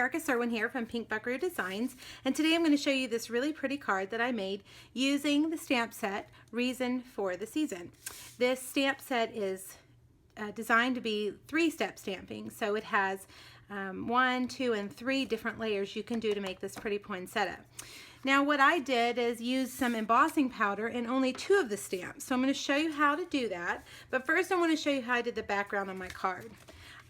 Erica Serwin here from Pink Buckaroo Designs, and today I'm going to show you this really pretty card that I made using the stamp set Reason for the Season. This stamp set is designed to be 3-step stamping, so it has 1, 2, and 3 different layers you can do to make this pretty poinsettia. Now what I did is use some embossing powder in only 2 of the stamps, so I'm going to show you how to do that, but first I want to show you how I did the background on my card.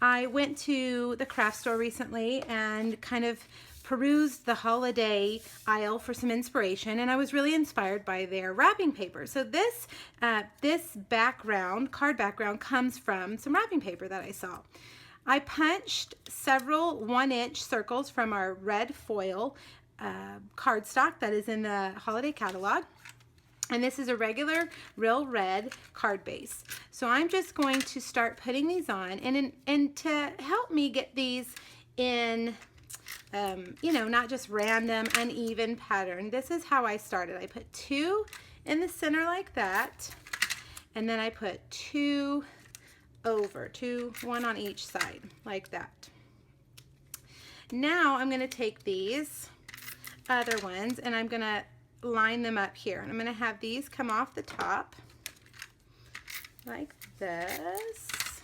I went to the craft store recently and kind of perused the holiday aisle for some inspiration, and I was really inspired by their wrapping paper. So this card background comes from some wrapping paper that I saw. I punched several 1-inch circles from our red foil cardstock that is in the holiday catalog. And this is a regular real red card base. So I'm just going to start putting these on, and to help me get these in, you know, not just random uneven pattern, this is how I started. I put 2 in the center like that, and then I put 2 over, 1 on each side like that. Now I'm going to take these other ones and I'm going to line them up here, and I'm going to have these come off the top like this,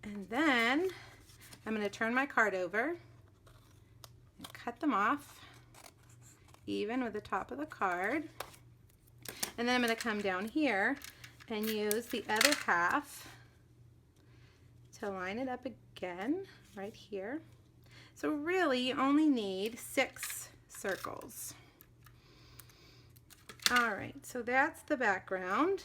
and then I'm going to turn my card over and cut them off even with the top of the card, and then I'm going to come down here and use the other half to line it up again right here. So really you only need 6 circles. Alright, so that's the background.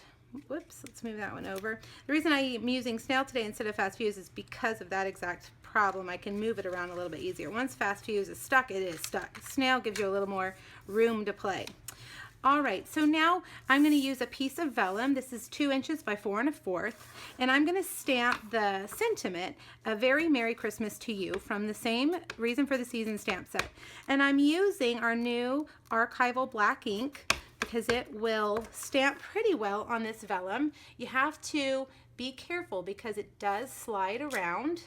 Whoops, let's move that one over. The reason I'm using snail today instead of fast fuse is because of that exact problem. I can move it around a little bit easier. Once fast fuse is stuck, it is stuck. Snail gives you a little more room to play. Alright, so now I'm going to use a piece of vellum. This is 2 inches by 4 1/4, and I'm going to stamp the sentiment, "A Very Merry Christmas to You," from the same Reason for the Season stamp set. And I'm using our new archival black ink because it will stamp pretty well on this vellum. You have to be careful because it does slide around,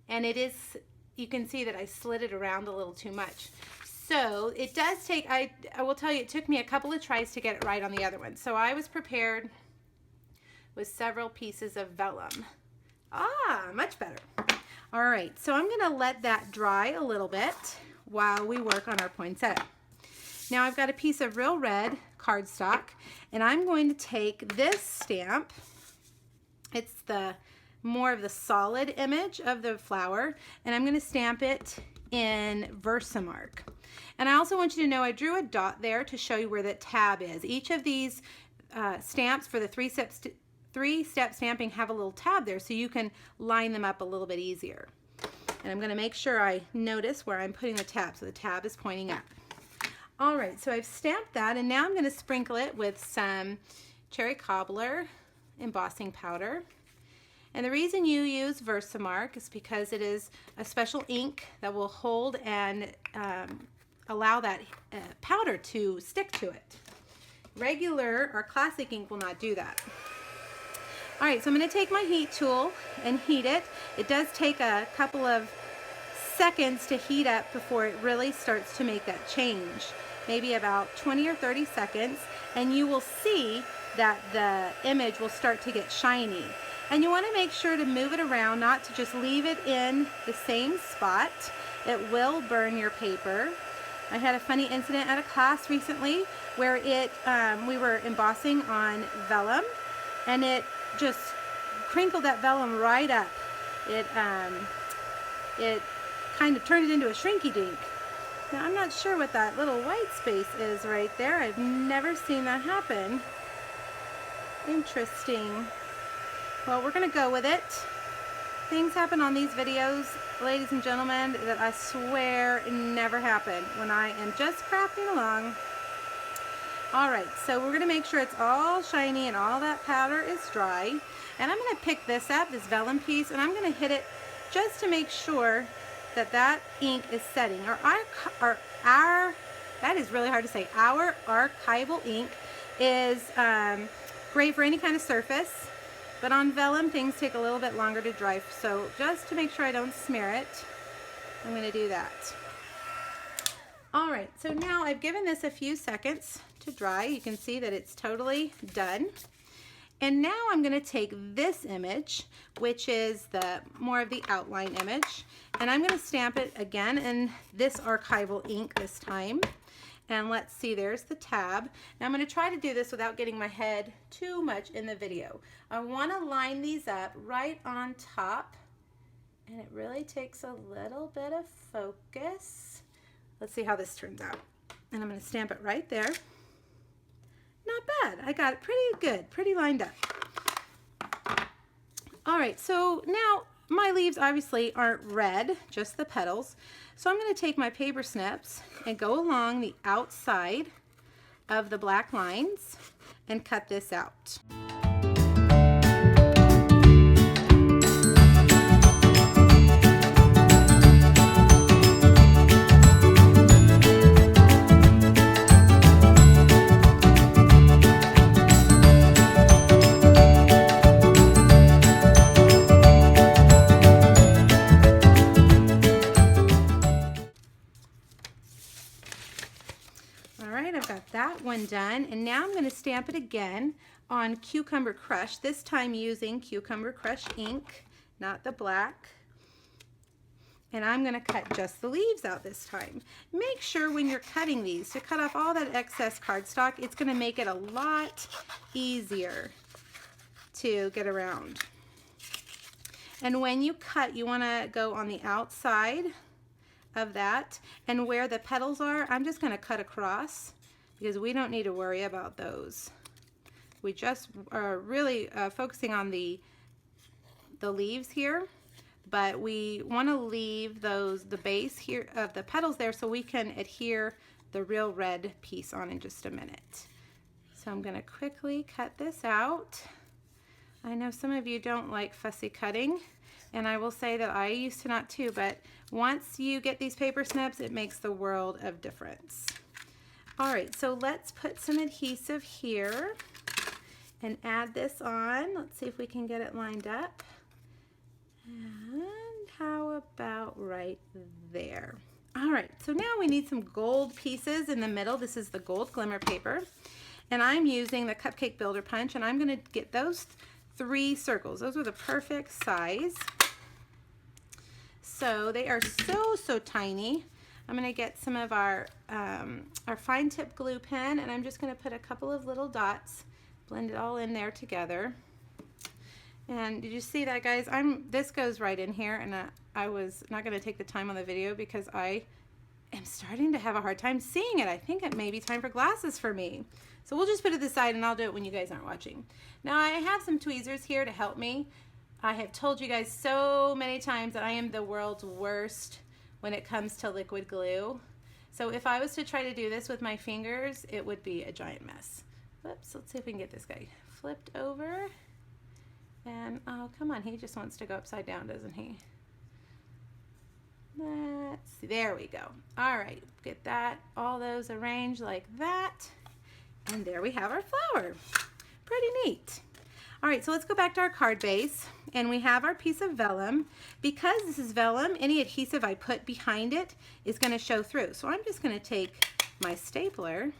and it is, you can see that I slid it around a little too much. So it does take, I will tell you, it took me a couple of tries to get it right on the other one. So I was prepared with several pieces of vellum. Much better. All right, so I'm gonna let that dry a little bit while we work on our poinsettia. Now I've got a piece of real red cardstock, and I'm going to take this stamp. It's the more of the solid image of the flower, and I'm going to stamp it in Versamark. And I also want you to know I drew a dot there to show you where the tab is. Each of these stamps for the 3-step stamping have a little tab there, so you can line them up a little bit easier. And I'm going to make sure I notice where I'm putting the tab, so the tab is pointing up. Alright, so I've stamped that, and now I'm going to sprinkle it with some cherry cobbler embossing powder. And the reason you use Versamark is because it is a special ink that will hold and allow that powder to stick to it. Regular or classic ink will not do that. Alright, so I'm going to take my heat tool and heat it. It does take a couple of seconds to heat up before it really starts to make that change. Maybe about 20 or 30 seconds, and you will see that the image will start to get shiny. And you want to make sure to move it around, not to just leave it in the same spot. It will burn your paper. I had a funny incident at a class recently where we were embossing on vellum, and it just crinkled that vellum right up. It kind of turned it into a shrinky-dink. Now I'm not sure what that little white space is right there. I've never seen that happen. Interesting. Well, we're going to go with it. Things happen on these videos, ladies and gentlemen, that I swear never happen when I am just crafting along. Alright, so we're going to make sure it's all shiny and all that powder is dry. And I'm going to pick this up, this vellum piece, and I'm going to hit it just to make sure that ink is setting. That is really hard to say. Our archival ink is great for any kind of surface, but on vellum things take a little bit longer to dry, so just to make sure I don't smear it, I'm going to do that. All right, so now I've given this a few seconds to dry. You can see that it's totally done. And now I'm going to take this image, which is the more of the outline image, and I'm going to stamp it again in this archival ink this time. And let's see, there's the tab. Now I'm going to try to do this without getting my head too much in the video. I want to line these up right on top, and it really takes a little bit of focus. Let's see how this turns out. And I'm going to stamp it right there. Not bad. I got it pretty good, pretty lined up. All right, so now my leaves obviously aren't red, just the petals. So I'm going to take my paper snips and go along the outside of the black lines and cut this out. That one done, and now I'm going to stamp it again on Cucumber Crush, this time using Cucumber Crush ink, not the black. And I'm going to cut just the leaves out this time. Make sure when you're cutting these to cut off all that excess cardstock. It's going to make it a lot easier to get around. And when you cut, you want to go on the outside of that, and where the petals are, I'm just going to cut across, because we don't need to worry about those. We just are really focusing on the leaves here, but we want to leave the base here of the petals there so we can adhere the real red piece on in just a minute. So I'm going to quickly cut this out. I know some of you don't like fussy cutting, and I will say that I used to not too, but once you get these paper snips, it makes the world of difference. All right, so let's put some adhesive here and add this on. Let's see if we can get it lined up. And how about right there? All right, so now we need some gold pieces in the middle. This is the gold glimmer paper, and I'm using the Cupcake Builder Punch, and I'm going to get those 3 circles. Those are the perfect size. So they are so tiny. I'm going to get some of our fine tip glue pen, and I'm just going to put a couple of little dots, blend it all in there together. And did you see that, guys? This goes right in here, and I was not going to take the time on the video because I am starting to have a hard time seeing it. I think it may be time for glasses for me. So we'll just put it aside, and I'll do it when you guys aren't watching. Now I have some tweezers here to help me. I have told you guys so many times that I am the world's worst when it comes to liquid glue. So if I was to try to do this with my fingers, it would be a giant mess. Whoops, let's see if we can get this guy flipped over. And oh, come on, he just wants to go upside down, doesn't he? Let's see, there we go. All right, get that, all those arranged like that. And there we have our flower. Pretty neat. All right, so let's go back to our card base, and we have our piece of vellum. Because this is vellum, any adhesive I put behind it is going to show through. So I'm just going to take my stapler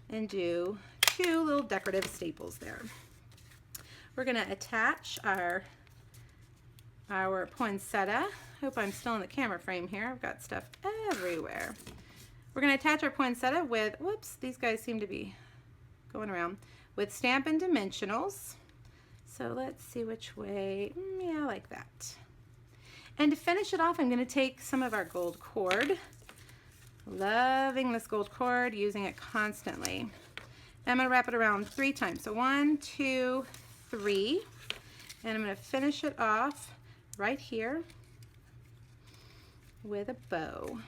and do 2 little decorative staples there. We're going to attach our poinsettia. Hope I'm still in the camera frame here. I've got stuff everywhere. We're going to attach our poinsettia with, whoops, these guys seem to be going around, with Stampin' Dimensionals. So let's see which way, yeah, like that. And to finish it off, I'm going to take some of our gold cord. Loving this gold cord, using it constantly. I'm going to wrap it around 3 times. So 1, 2, 3. And I'm going to finish it off right here with a bow.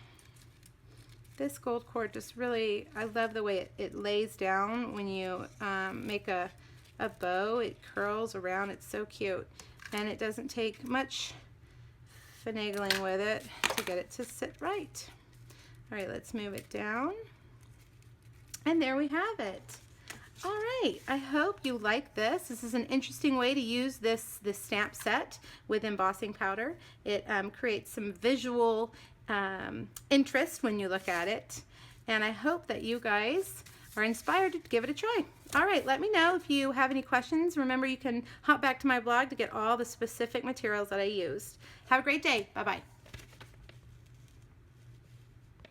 This gold cord just really, I love the way it lays down when you make a bow. It curls around. It's so cute, and it doesn't take much finagling with it to get it to sit right. All right, let's move it down, and there we have it. All right, I hope you like this. This is an interesting way to use this stamp set with embossing powder. It creates some visual interest when you look at it. And I hope that you guys are inspired to give it a try. All right, let me know if you have any questions. Remember, you can hop back to my blog to get all the specific materials that I used. Have a great day. Bye-bye.